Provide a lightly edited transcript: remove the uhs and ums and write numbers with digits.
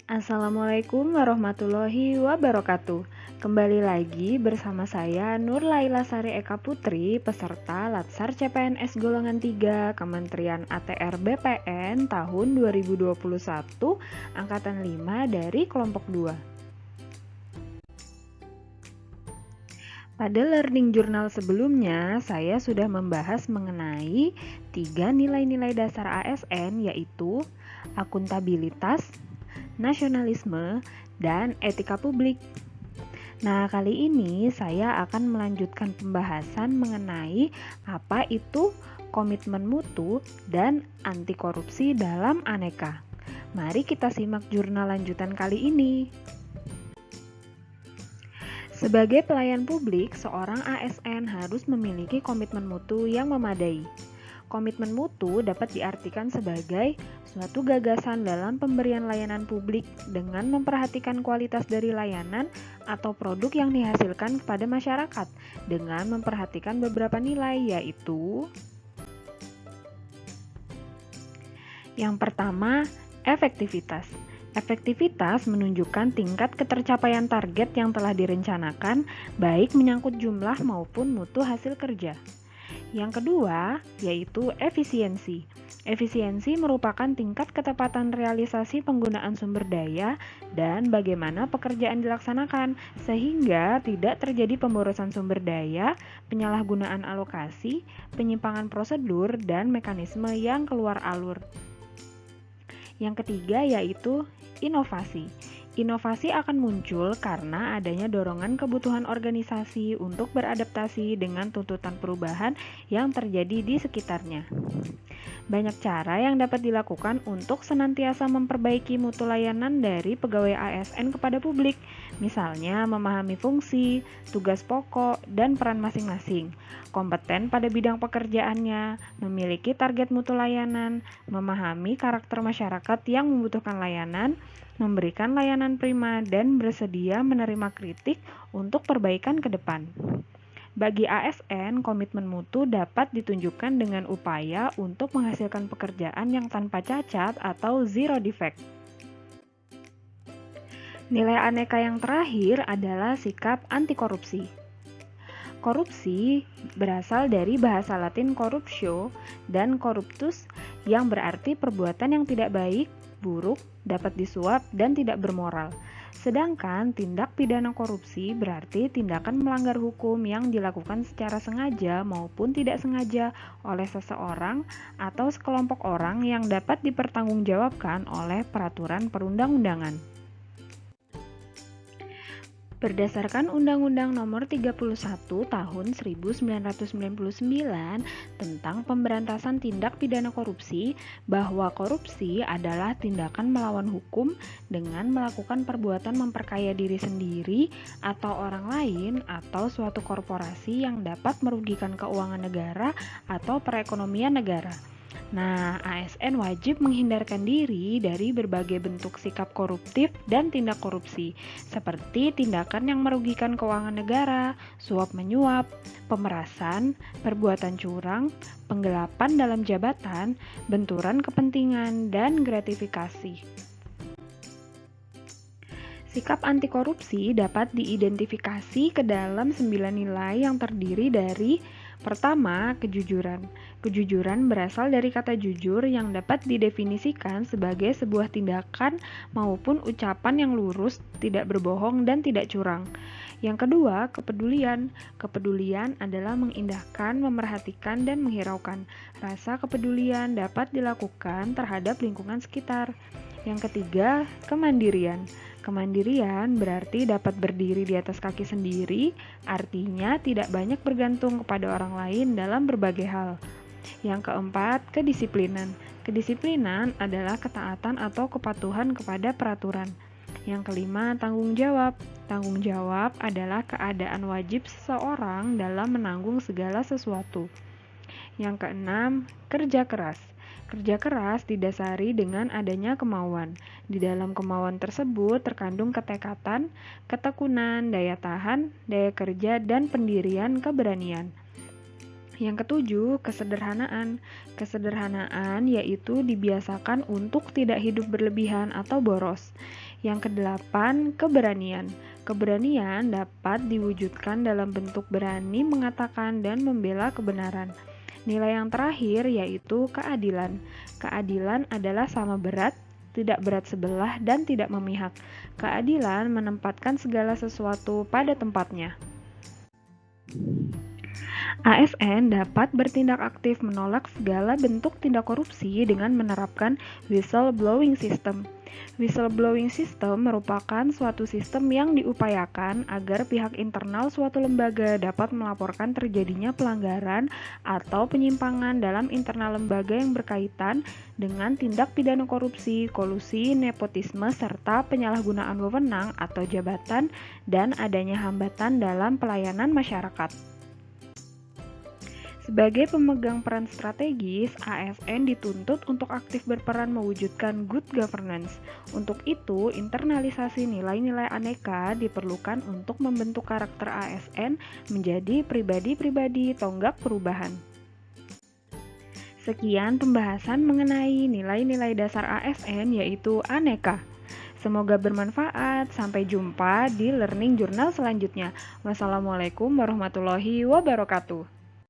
Assalamualaikum warahmatullahi wabarakatuh. Kembali lagi bersama saya Nur Laila Sari Eka Putri, peserta Latsar CPNS Golongan 3 Kementerian ATR BPN tahun 2021 Angkatan 5 dari kelompok 2. Pada learning journal sebelumnya, saya sudah membahas mengenai 3 nilai-nilai dasar ASN, yaitu akuntabilitas, nasionalisme, dan etika publik. Nah, kali ini saya akan melanjutkan pembahasan mengenai apa itu komitmen mutu dan anti korupsi dalam Aneka. Mari kita simak jurnal lanjutan kali ini. Sebagai pelayan publik, seorang ASN harus memiliki komitmen mutu yang memadai. Komitmen mutu dapat diartikan sebagai suatu gagasan dalam pemberian layanan publik dengan memperhatikan kualitas dari layanan atau produk yang dihasilkan kepada masyarakat dengan memperhatikan beberapa nilai, yaitu yang pertama, efektivitas. Efektivitas menunjukkan tingkat ketercapaian target yang telah direncanakan, baik menyangkut jumlah maupun mutu hasil kerja. Yang kedua, yaitu efisiensi. Efisiensi merupakan tingkat ketepatan realisasi penggunaan sumber daya dan bagaimana pekerjaan dilaksanakan, sehingga tidak terjadi pemborosan sumber daya, penyalahgunaan alokasi, penyimpangan prosedur, dan mekanisme yang keluar alur. Yang ketiga, yaitu inovasi. Inovasi akan muncul karena adanya dorongan kebutuhan organisasi untuk beradaptasi dengan tuntutan perubahan yang terjadi di sekitarnya. Banyak cara yang dapat dilakukan untuk senantiasa memperbaiki mutu layanan dari pegawai ASN kepada publik, misalnya memahami fungsi, tugas pokok, dan peran masing-masing, kompeten pada bidang pekerjaannya, memiliki target mutu layanan, memahami karakter masyarakat yang membutuhkan layanan, memberikan layanan prima, dan bersedia menerima kritik untuk perbaikan ke depan. Bagi ASN, komitmen mutu dapat ditunjukkan dengan upaya untuk menghasilkan pekerjaan yang tanpa cacat atau zero defect. Nilai Aneka yang terakhir adalah sikap anti korupsi. Korupsi berasal dari bahasa Latin corruptio dan corruptus yang berarti perbuatan yang tidak baik, buruk, dapat disuap, dan tidak bermoral. Sedangkan tindak pidana korupsi berarti tindakan melanggar hukum yang dilakukan secara sengaja maupun tidak sengaja oleh seseorang atau sekelompok orang yang dapat dipertanggungjawabkan oleh peraturan perundang-undangan. Berdasarkan Undang-Undang Nomor 31 Tahun 1999 tentang Pemberantasan Tindak Pidana Korupsi, bahwa korupsi adalah tindakan melawan hukum dengan melakukan perbuatan memperkaya diri sendiri atau orang lain atau suatu korporasi yang dapat merugikan keuangan negara atau perekonomian negara. Nah, ASN wajib menghindarkan diri dari berbagai bentuk sikap koruptif dan tindak korupsi, seperti tindakan yang merugikan keuangan negara, suap-menyuap, pemerasan, perbuatan curang, penggelapan dalam jabatan, benturan kepentingan, dan gratifikasi. Sikap anti korupsi dapat diidentifikasi ke dalam 9 nilai yang terdiri dari: pertama, kejujuran. Kejujuran berasal dari kata jujur yang dapat didefinisikan sebagai sebuah tindakan maupun ucapan yang lurus, tidak berbohong, dan tidak curang. Yang kedua, kepedulian. Kepedulian adalah mengindahkan, memerhatikan, dan menghiraukan. Rasa kepedulian dapat dilakukan terhadap lingkungan sekitar. Yang ketiga, kemandirian. Kemandirian berarti dapat berdiri di atas kaki sendiri, artinya tidak banyak bergantung kepada orang lain dalam berbagai hal. Yang keempat, kedisiplinan. Kedisiplinan adalah ketaatan atau kepatuhan kepada peraturan. Yang kelima, tanggung jawab. Tanggung jawab adalah keadaan wajib seseorang dalam menanggung segala sesuatu. Yang keenam, kerja keras. Kerja keras didasari dengan adanya kemauan. Di dalam kemauan tersebut terkandung ketekatan, ketekunan, daya tahan, daya kerja, dan pendirian keberanian. Yang ketujuh, kesederhanaan. Kesederhanaan yaitu dibiasakan untuk tidak hidup berlebihan atau boros. Yang kedelapan, keberanian. Keberanian dapat diwujudkan dalam bentuk berani mengatakan dan membela kebenaran. Nilai yang terakhir yaitu keadilan. Keadilan adalah sama berat, tidak berat sebelah, dan tidak memihak. Keadilan menempatkan segala sesuatu pada tempatnya. ASN dapat bertindak aktif menolak segala bentuk tindak korupsi dengan menerapkan whistleblowing system. Whistleblowing system merupakan suatu sistem yang diupayakan agar pihak internal suatu lembaga dapat melaporkan terjadinya pelanggaran atau penyimpangan dalam internal lembaga yang berkaitan dengan tindak pidana korupsi, kolusi, nepotisme, serta penyalahgunaan wewenang atau jabatan dan adanya hambatan dalam pelayanan masyarakat. Sebagai pemegang peran strategis, ASN dituntut untuk aktif berperan mewujudkan good governance. Untuk itu, internalisasi nilai-nilai aneka diperlukan untuk membentuk karakter ASN menjadi pribadi-pribadi tonggak perubahan. Sekian pembahasan mengenai nilai-nilai dasar ASN yaitu aneka. Semoga bermanfaat. Sampai jumpa di Learning Journal selanjutnya. Wassalamualaikum warahmatullahi wabarakatuh.